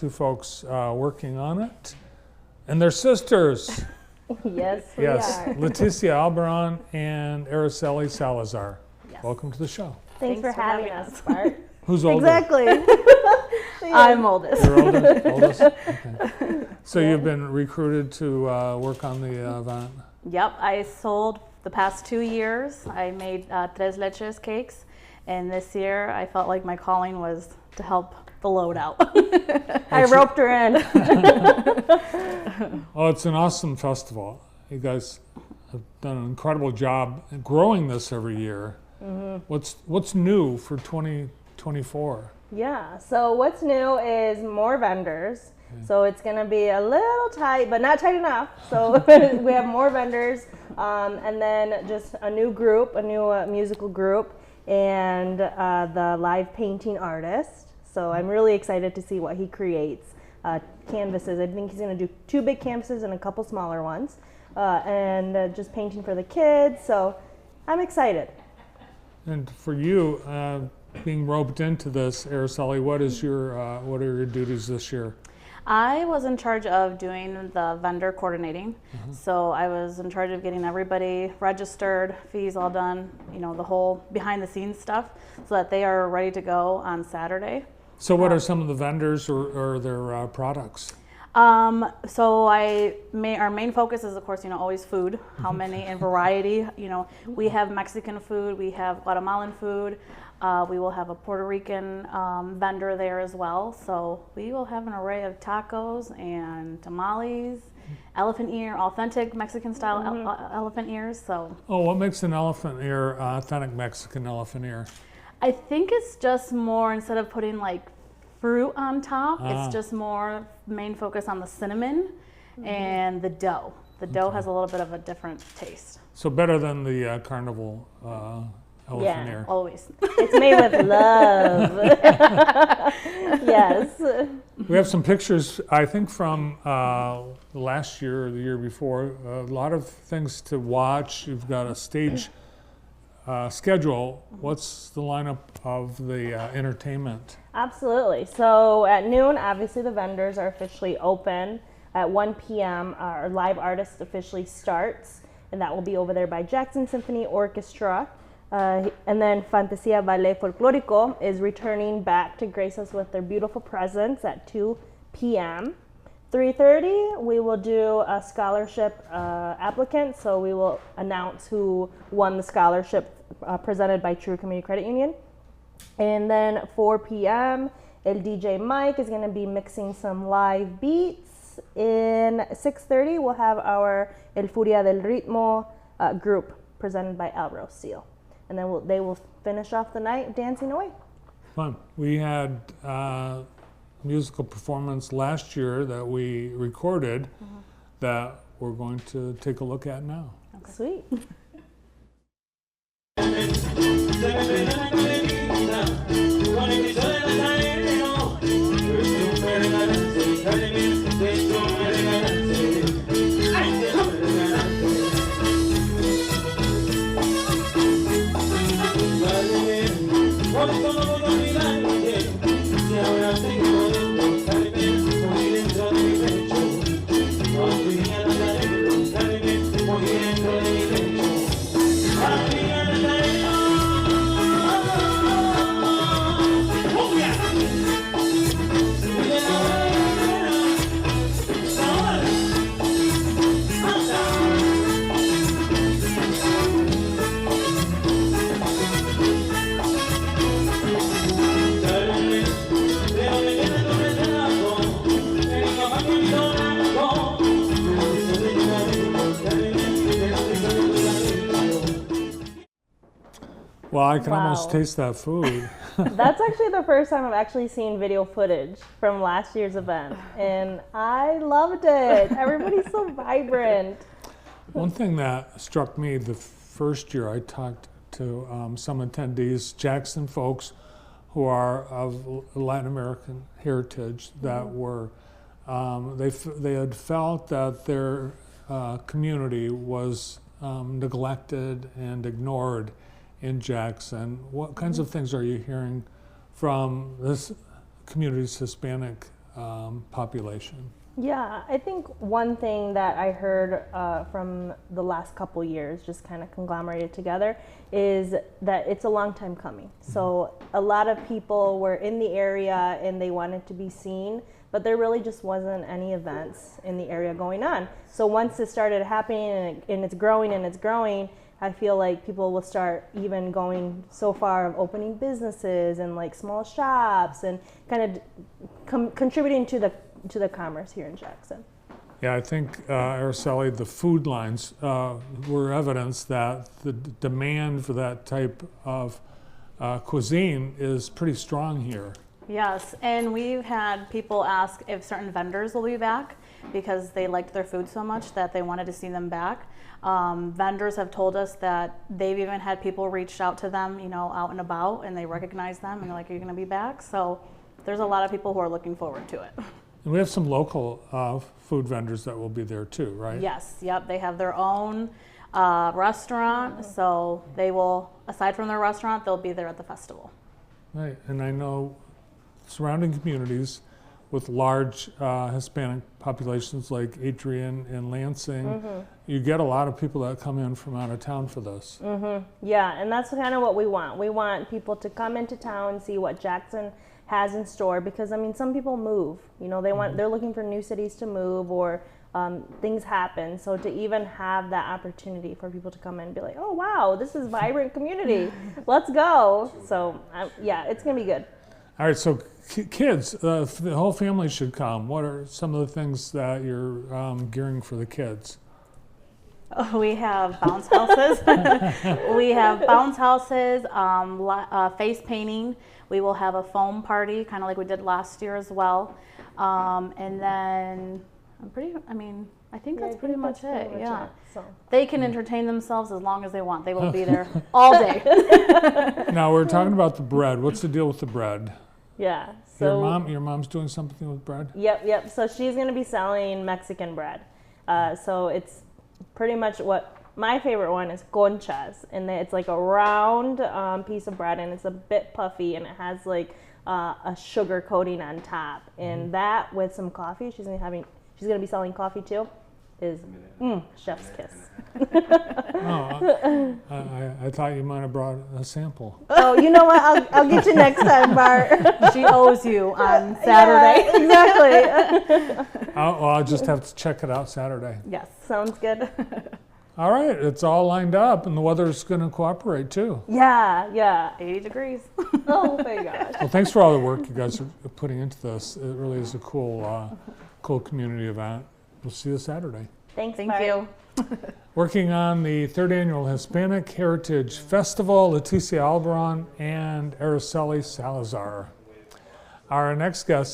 Two folks working on it, and they're sisters. Yes, we Yes, are. Leticia Albaran and Araceli Salazar. Yes. Welcome to the show. Thanks for having us, Bart. Who's older? Exactly. I'm oldest. You're oldest? Okay. So you've been recruited to work on the event? Yep, I sold the past 2 years. I made Tres Leches cakes, and this year I felt like my calling was to help the load out. I roped her in. Oh, it's an awesome festival. You guys have done an incredible job growing this every year. Mm-hmm. What's new for 2024? Yeah, so what's new is more vendors. So it's going to be a little tight, but not tight enough. So we have more vendors, and then just a new group, a new musical group, and the live painting artist. So I'm really excited to see what he creates. Canvases, I think he's going to do 2 big canvases and a couple smaller ones, and just painting for the kids. So I'm excited. And for you, being roped into this, Araceli, what are your duties this year? I was in charge of doing the vendor coordinating. So I was in charge of getting everybody registered, fees all done, the whole behind the scenes stuff, so that they are ready to go on Saturday. So what are some of the vendors or their products? So our main focus is, of course, always food. How many and variety. We have Mexican food, we have Guatemalan food. We will have a Puerto Rican vendor there as well. So we will have an array of tacos and tamales, elephant ear, authentic Mexican style elephant ears. So. Oh, what makes an elephant ear authentic Mexican elephant ear? I think it's just more, instead of putting like fruit on top, it's just more main focus on the cinnamon and the dough. The dough has a little bit of a different taste. So better than the carnival elephant ear. Always. It's made with love. Yes. We have some pictures, I think, from last year or the year before. A lot of things to watch. You've got a stage schedule. What's the lineup of the entertainment? Absolutely. So at noon, obviously the vendors are officially open. At 1 p.m., our live artist officially starts, and that will be over there by Jackson Symphony Orchestra. And then Fantasia Ballet Folklorico is returning back to grace us with their beautiful presence at 2 p.m. 3:30, we will do a scholarship applicant, so we will announce who won the scholarship presented by True Community Credit Union. And then 4 p.m., El DJ Mike is going to be mixing some live beats. In 6:30, we'll have our El Furia del Ritmo group presented by Alvaro Seal. And then they will finish off the night dancing away. Fun. We had musical performance last year that we recorded that we're going to take a look at now. Okay. Sweet. Well, I can almost taste that food. That's actually the first time I've actually seen video footage from last year's event, and I loved it. Everybody's so vibrant. One thing that struck me the first year, I talked to some attendees, Jackson folks who are of Latin American heritage, that were, they had felt that their community was neglected and ignored in Jackson. What kinds of things are you hearing from this community's Hispanic population. Yeah, I think one thing that I heard from the last couple years, just kind of conglomerated together, is that it's a long time coming. So a lot of people were in the area and they wanted to be seen, but there really just wasn't any events in the area going on. So once it started happening and it's growing, I feel like people will start even going so far of opening businesses and like small shops and kind of contributing to the commerce here in Jackson. Yeah, I think, Araceli, the food lines were evidence that the demand for that type of cuisine is pretty strong here. Yes, and we've had people ask if certain vendors will be back because they liked their food so much that they wanted to see them back. Vendors have told us that they've even had people reach out to them, out and about, and they recognize them and they're like, "Are you going to be back?" So there's a lot of people who are looking forward to it. And we have some local food vendors that will be there too, right? Yes, yep, they have their own restaurant, so they will, aside from their restaurant, they'll be there at the festival. Right, and I know surrounding communities with large Hispanic populations like Adrian and Lansing, you get a lot of people that come in from out of town for this. Yeah, and that's kind of what we want. We want people to come into town, see what Jackson has in store, because I mean, some people move. They're looking for new cities to move, or things happen. So to even have that opportunity for people to come in and be like, "Oh wow, this is a vibrant community. Let's go." So yeah, it's gonna be good. All right, so kids, the whole family should come. What are some of the things that you're gearing for the kids? We have bounce houses. We have bounce houses, face painting. We will have a foam party, kind of like we did last year as well. And then I think that's pretty much it. Yeah. So. They can entertain themselves as long as they want. They will be there all day. Now we're talking about the bread. What's the deal with the bread? Yeah. So Your mom's doing something with bread? Yep. So she's going to be selling Mexican bread. So it's pretty much what my favorite one is, conchas, and it's like a round piece of bread, and it's a bit puffy, and it has like a sugar coating on top, and that with some coffee, she's gonna be selling coffee too, is chef's kiss. Oh, I thought you might have brought a sample. Oh, you know what? I'll get you next time, Bart. She owes you on Saturday. Yeah, exactly. I'll just have to check it out Saturday. Yes. Sounds good. All right, it's all lined up, and the weather's going to cooperate too. Yeah. 80 degrees. Oh my gosh. Well, thanks for all the work you guys are putting into this. It really is a cool community event. We'll see you Saturday. Thanks, Thank Bart. you. Working on the third annual Hispanic Heritage Festival, Leticia Albaron and Araceli Salazar. Our next guest